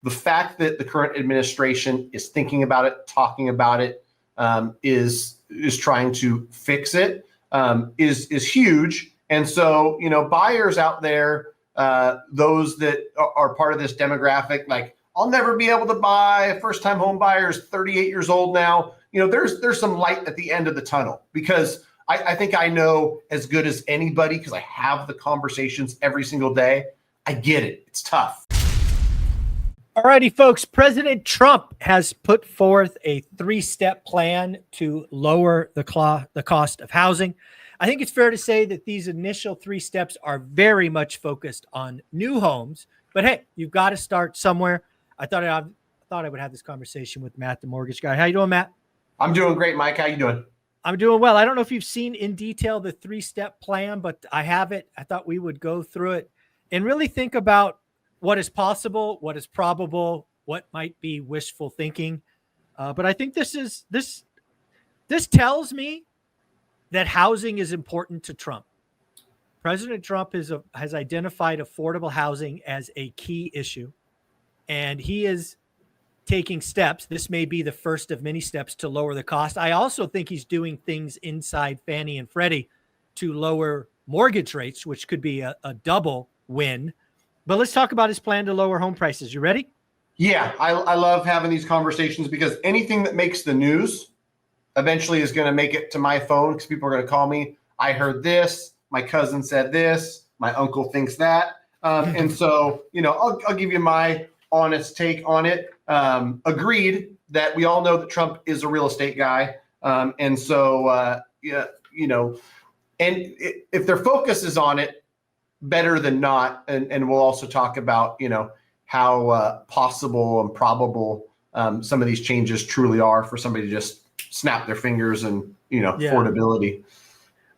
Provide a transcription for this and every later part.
the fact that the current administration is thinking about it, talking about it, is trying to fix it, is huge. And so, buyers out there, those that are part of this demographic, like, I'll never be able to buy, a first-time home buyer is 38 years old now. There's some light at the end of the tunnel, because I think I know as good as anybody, because I have the conversations every single day. I get it. It's tough. All righty, folks. President Trump has put forth a 3-step plan to lower the cost of housing. I think it's fair to say that these initial 3 steps are very much focused on new homes. But hey, you've got to start somewhere. I thought I would have this conversation with Matt, the mortgage guy. How you doing, Matt? I'm doing great, Mike. How you doing? I'm doing well. I don't know if you've seen in detail the 3-step plan, but I have it. I thought we would go through it and really think about what is possible, what is probable, what might be wishful thinking. But I think this tells me that housing is important to Trump. President Trump has identified affordable housing as a key issue, and he is taking steps. This may be the first of many steps to lower the cost. I also think he's doing things inside Fannie and Freddie to lower mortgage rates, which could be a double win. But let's talk about his plan to lower home prices. You ready? Yeah, I love having these conversations, because anything that makes the news eventually is going to make it to my phone, because people are going to call me. I heard this. My cousin said this. My uncle thinks that. And so, I'll give you my honest take on it. Agreed that we all know that Trump is a real estate guy. And so, and if their focus is on it, better than not. And we'll also talk about, how possible and probable some of these changes truly are for somebody to just snap their fingers and, affordability.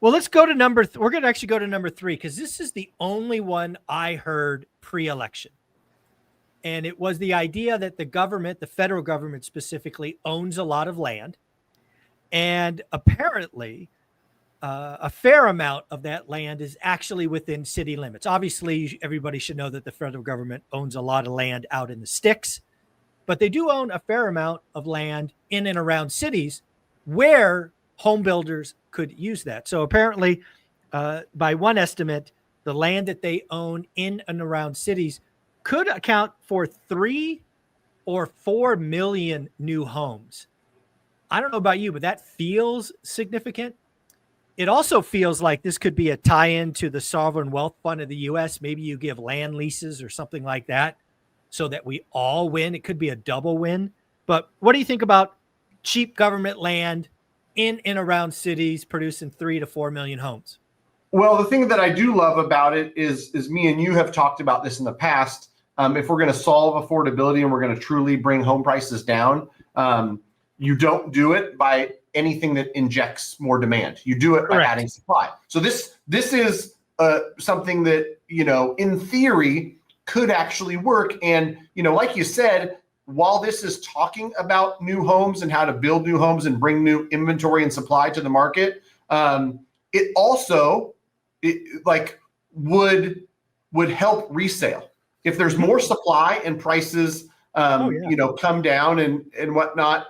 Well, let's go to we're going to actually go to number 3, because this is the only one I heard pre-election. And it was the idea that the federal government specifically, owns a lot of land. And apparently, a fair amount of that land is actually within city limits. Obviously, everybody should know that the federal government owns a lot of land out in the sticks, but they do own a fair amount of land in and around cities where home builders could use that. So apparently, by one estimate, the land that they own in and around cities could account for 3 or 4 million new homes. I don't know about you, but that feels significant. It also feels like this could be a tie-in to the sovereign wealth fund of the U.S. Maybe you give land leases or something like that so that we all win. It could be a double win. But what do you think about cheap government land in and around cities producing 3 to 4 million homes? Well, the thing that I do love about it is me and you have talked about this in the past. If we're going to solve affordability and we're going to truly bring home prices down, you don't do it by anything that injects more demand. You do it by adding supply. So this is something that, in theory could actually work. And, like you said, while this is talking about new homes and how to build new homes and bring new inventory and supply to the market, it also would help resale. If there's more supply and prices, come down and whatnot,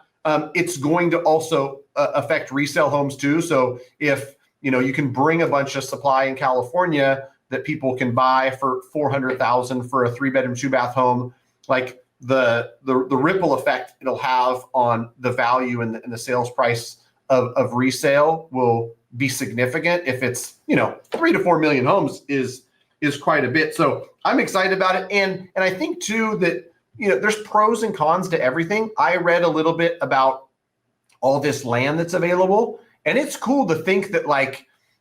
it's going to also affect resale homes too. So if, you can bring a bunch of supply in California that people can buy for $400,000 for a 3-bedroom, 2-bath home, like the ripple effect it'll have on the value and the sales price of resale will be significant. If it's, 3 to 4 million homes is quite a bit. So I'm excited about it. And I think too that, there's pros and cons to everything. I read a little bit about all this land that's available, and it's cool to think that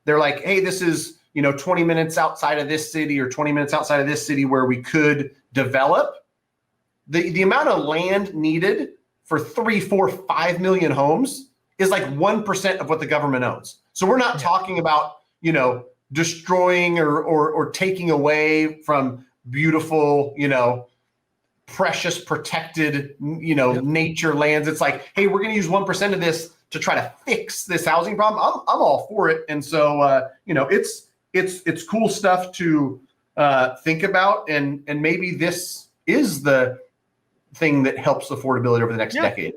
they're like, hey, this is, 20 minutes outside of this city or 20 minutes outside of this city where we could develop. The amount of land needed for 3, 4, 5 million homes is like 1% of what the government owns. So we're not talking about, destroying or taking away from beautiful, precious protected, nature lands. It's like, hey, we're going to use 1% of this to try to fix this housing problem. I'm all for it. And so, it's cool stuff to think about. And maybe this is the thing that helps affordability over the next decade.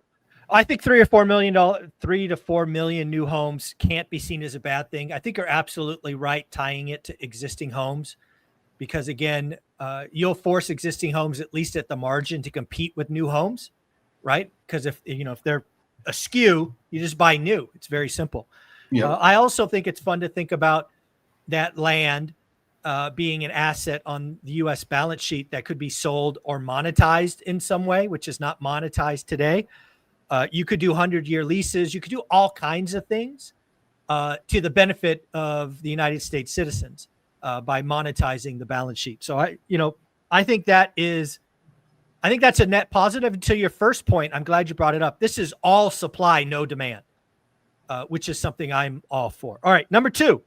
I think $3 to 4 million new homes can't be seen as a bad thing. I think you're absolutely right tying it to existing homes, because again, you'll force existing homes, at least at the margin, to compete with new homes, right? Because if they're askew, you just buy new. It's very simple. Yeah. I also think it's fun to think about that land being an asset on the U.S. balance sheet that could be sold or monetized in some way, which is not monetized today. You could do 100-year leases. You could do all kinds of things to the benefit of the United States citizens by monetizing the balance sheet. So I think that's a net positive. To your first point, I'm glad you brought it up. This is all supply, no demand, which is something I'm all for. All right, number 2.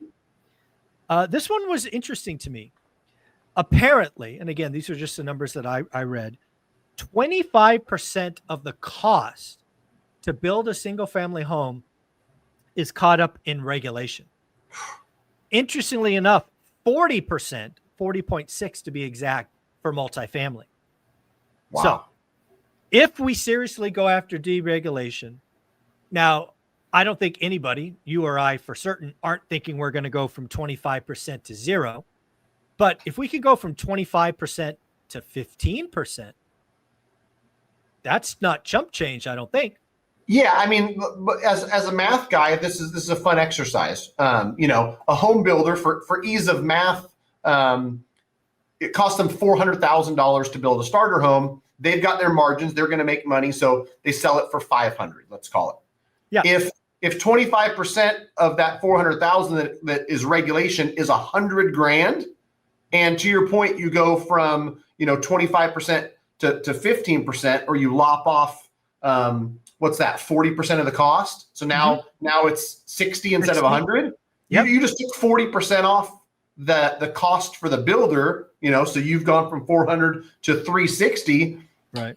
This one was interesting to me. Apparently, and again, these are just the numbers that I read, 25% of the cost to build a single family home is caught up in regulation. Interestingly enough, 40%, 40.6 to be exact, for multifamily. Wow. So if we seriously go after deregulation, now, I don't think anybody, you or I for certain, aren't thinking we're going to go from 25% to 0. But if we can go from 25% to 15%, that's not chump change, I don't think. Yeah, I mean, as a math guy, this is a fun exercise. A home builder, for ease of math, it costs them $400,000 to build a starter home. They've got their margins; they're going to make money, so they sell it for $500. Let's call it. Yeah. If 25% of that $400,000 that is regulation is $100,000, and to your point, you go from 25% to 15%, or you lop off what's that, 40% of the cost. So now it's 60 instead of 100. Yep. You just took 40% off the cost for the builder. So you've gone from 400 to 360. Right.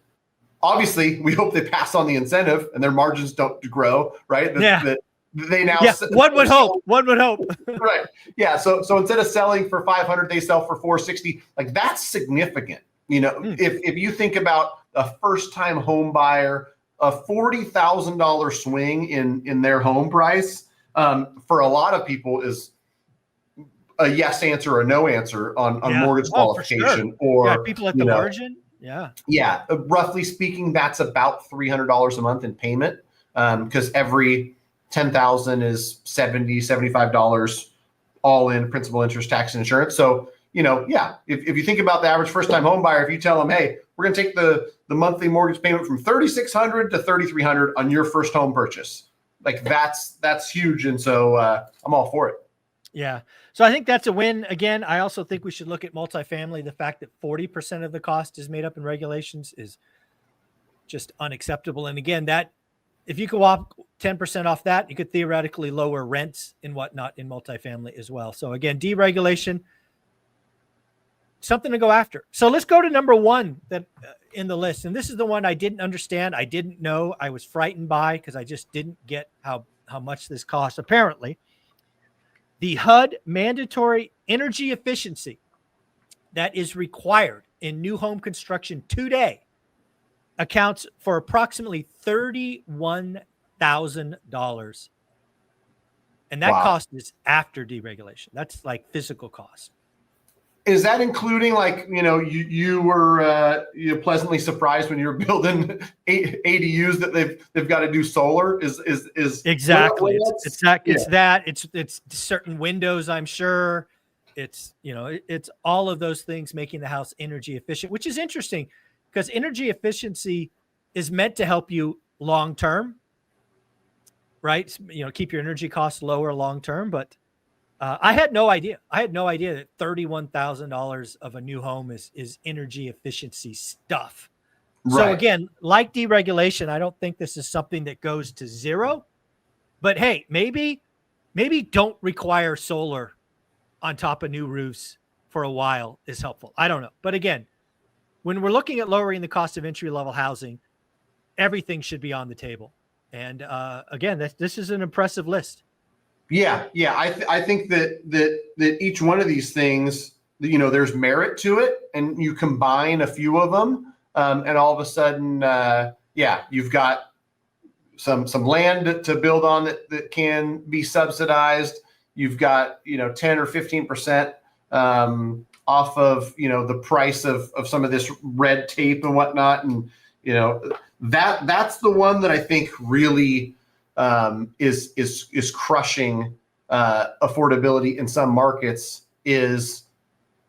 Obviously, we hope they pass on the incentive and their margins don't grow, right? They now. Yeah. One would hope. Right. Yeah. So instead of selling for 500, they sell for 460. Like, that's significant. If you think about a first-time home buyer, a $40,000 swing in their home price for a lot of people is a yes answer or no answer on mortgage qualification, or people at the margin. Yeah. Roughly speaking, that's about $300 a month in payment, because every $10,000 is $75 all in principal, interest, tax, and insurance. So, if you think about the average first-time home buyer, if you tell them, hey, we're going to take the monthly mortgage payment from $3,600 to $3,300 on your first home purchase, like that's huge. And so I'm all for it. Yeah. So I think that's a win. Again, I also think we should look at multifamily. The fact that 40% of the cost is made up in regulations is just unacceptable. And again, that if you could walk 10% off that, you could theoretically lower rents and whatnot in multifamily as well. So again, deregulation, something to go after. So let's go to number 1 that in the list. And this is the one I didn't understand. I didn't know. I was frightened by, because I just didn't get how much this costs. Apparently, the HUD mandatory energy efficiency that is required in new home construction today accounts for approximately $31,000. And that cost is after deregulation. That's like physical cost. Is that including, like, you were pleasantly surprised when you were building ADUs that they've got to do solar? Is exactly it's certain windows, I'm sure. It's it's all of those things making the house energy efficient, which is interesting because energy efficiency is meant to help you long term, right? Keep your energy costs lower long term, but I had no idea. That $31,000 of a new home is energy efficiency stuff. Right. So again, like deregulation, I don't think this is something that goes to 0. But hey, maybe don't require solar on top of new roofs for a while is helpful. I don't know. But again, when we're looking at lowering the cost of entry-level housing, everything should be on the table. And again, this is an impressive list. Yeah. I think that each one of these things, there's merit to it, and you combine a few of them. and all of a sudden, you've got some land to build on that can be subsidized. You've got 10 or 15% off of the price of some of this red tape and whatnot, and that's the one that I think really is crushing affordability in some markets. Is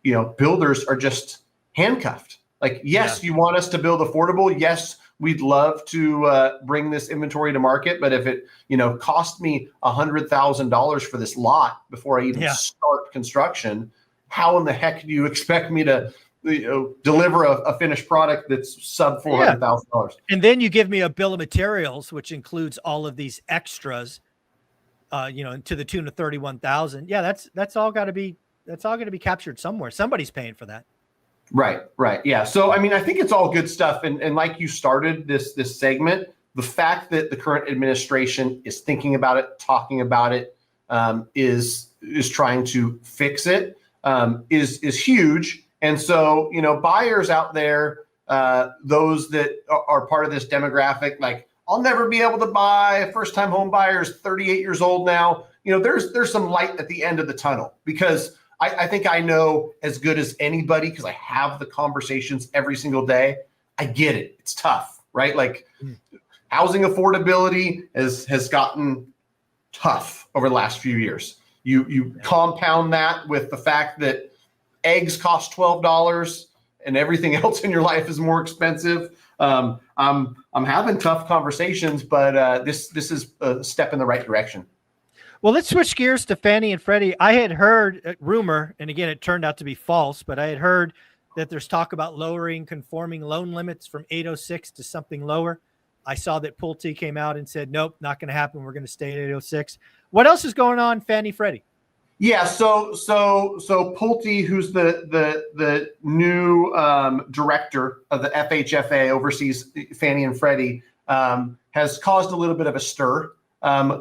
builders are just handcuffed. Like, yes, you want us to build affordable. Yes, we'd love to bring this inventory to market, but if it cost me $100,000 for this lot before I even start construction, how in the heck do you expect me to deliver a finished product that's sub $400,000? And then you give me a bill of materials, which includes all of these extras, to the tune of 31,000. Yeah, that's all got to be captured somewhere. Somebody's paying for that. Right. Yeah. So, I mean, I think it's all good stuff. And like you started this segment, the fact that the current administration is thinking about it, talking about it, is trying to fix it, is huge. And so, buyers out there, those that are part of this demographic, like, I'll never be able to buy, a first-time home buyer is 38 years old now. There's some light at the end of the tunnel, because I think I know as good as anybody, because I have the conversations every single day. I get it. It's tough, right? Like, housing affordability has gotten tough over the last few years. You compound that with the fact that eggs cost $12 and everything else in your life is more expensive. I'm having tough conversations, but this is a step in the right direction. Well, let's switch gears to Fannie and Freddie. I had heard a rumor, and again, it turned out to be false, but I had heard that there's talk about lowering conforming loan limits from 806 to something lower. I saw that Pulte came out and said, nope, not going to happen. We're going to stay at 806. What else is going on, Fannie, Freddie? Yeah, so Pulte, who's the new director of the FHFA, oversees Fannie and Freddie, has caused a little bit of a stir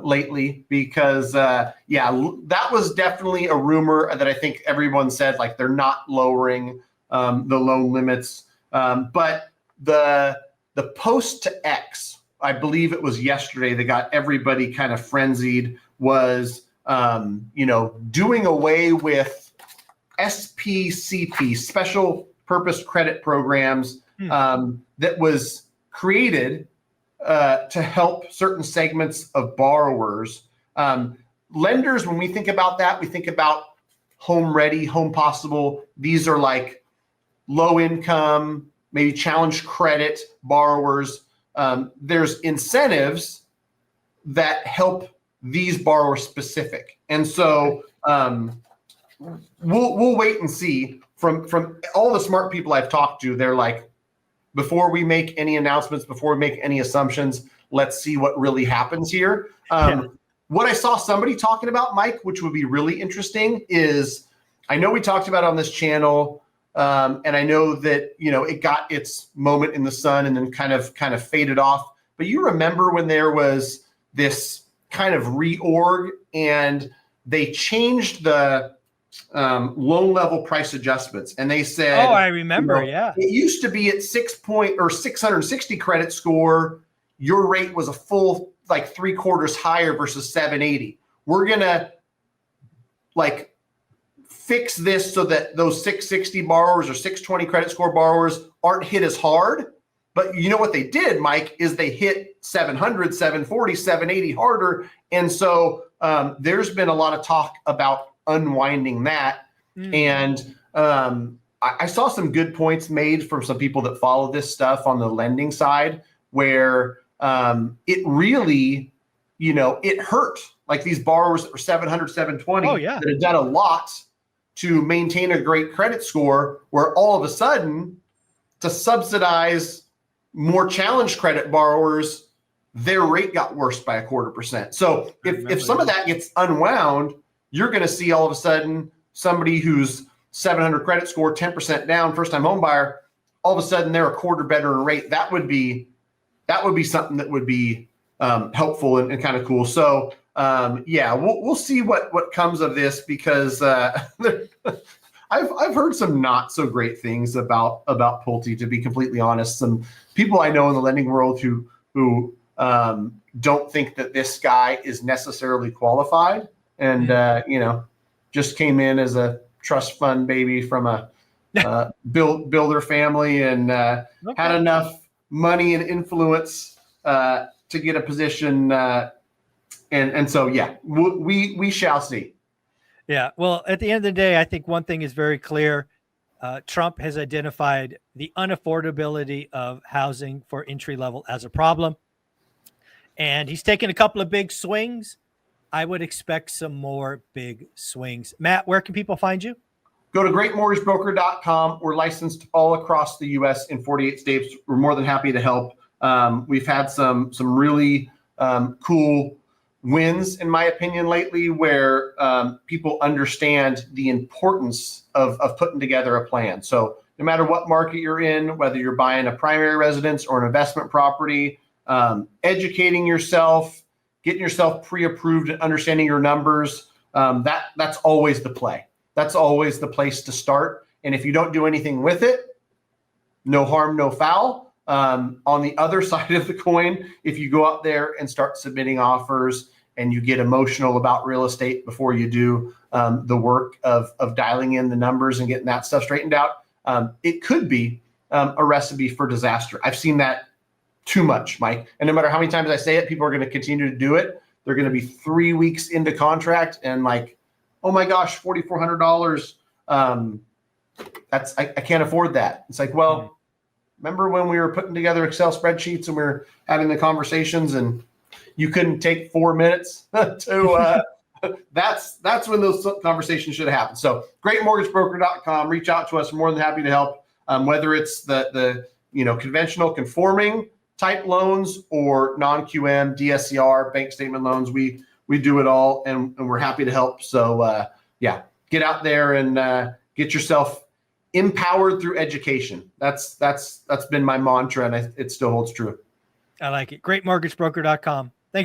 lately, because that was definitely a rumor that I think everyone said, like, they're not lowering the loan limits, but the post to X, I believe it was yesterday, that got everybody kind of frenzied, was doing away with SPCP, special purpose credit programs, that was created to help certain segments of borrowers. Lenders, when we think about that, we think about home ready, home possible. These are like low income, maybe challenged credit borrowers. There's incentives that help these borrowers specific. And so we'll wait and see. From all the smart people I've talked to, they're like, before we make any announcements, before we make any assumptions, let's see what really happens here. What I saw somebody talking about, Mike, which would be really interesting, is, I know we talked about it on this channel, and I know that it got its moment in the sun and then kind of faded off. But you remember when there was this kind of reorg and they changed the loan level price adjustments, and they said, I remember. It used to be at 660 credit score, your rate was a full like 3/4 higher versus 780. We're gonna like fix this so that those 660 borrowers or 620 credit score borrowers aren't hit as hard. But you know what they did, Mike, is they hit 700, 740, 780 harder. And so there's been a lot of talk about unwinding that. And I saw some good points made from some people that follow this stuff on the lending side, where it really, it hurt. Like these borrowers that were 700, 720 that had done a lot to maintain a great credit score, where all of a sudden, to subsidize more challenged credit borrowers, their rate got worse by 0.25%. So if some of that gets unwound, you're going to see all of a sudden somebody who's 700 credit score, 10% down, first time home buyer, all of a sudden they're a quarter better in rate. That would be something that would be helpful and kind of cool. So we'll see what comes of this, because I've heard some not so great things about Pulte, to be completely honest. Some people I know in the lending world who don't think that this guy is necessarily qualified, and just came in as a trust fund baby from a builder family, and had enough money and influence to get a position. And so, yeah, we shall see. Yeah. Well, at the end of the day, I think one thing is very clear. Trump has identified the unaffordability of housing for entry level as a problem. And he's taken a couple of big swings. I would expect some more big swings. Matt, where can people find you? Go to greatmortgagebroker.com. We're licensed all across the U.S. in 48 states. We're more than happy to help. We've had some really cool wins, in my opinion, lately, where people understand the importance of putting together a plan. So no matter what market you're in, whether you're buying a primary residence or an investment property, educating yourself, getting yourself pre-approved and understanding your numbers, that's always the play. That's always the place to start. And if you don't do anything with it, no harm, no foul. On the other side of the coin, if you go out there and start submitting offers and you get emotional about real estate before you do the work of dialing in the numbers and getting that stuff straightened out, it could be a recipe for disaster. I've seen that too much, Mike. And no matter how many times I say it, people are going to continue to do it. They're going to be 3 weeks into contract and like, oh my gosh, $4,400. I can't afford that. It's like, well, remember when we were putting together Excel spreadsheets and we were having the conversations and you couldn't take 4 minutes to, that's when those conversations should have happened. So greatmortgagebroker.com, reach out to us. We're more than happy to help. Whether it's the conventional conforming type loans or non-QM, DSCR, bank statement loans, we do it all, and we're happy to help. So get out there and get yourself empowered through education. That's been my mantra, and it still holds true. I like it. Greatmortgagebroker.com.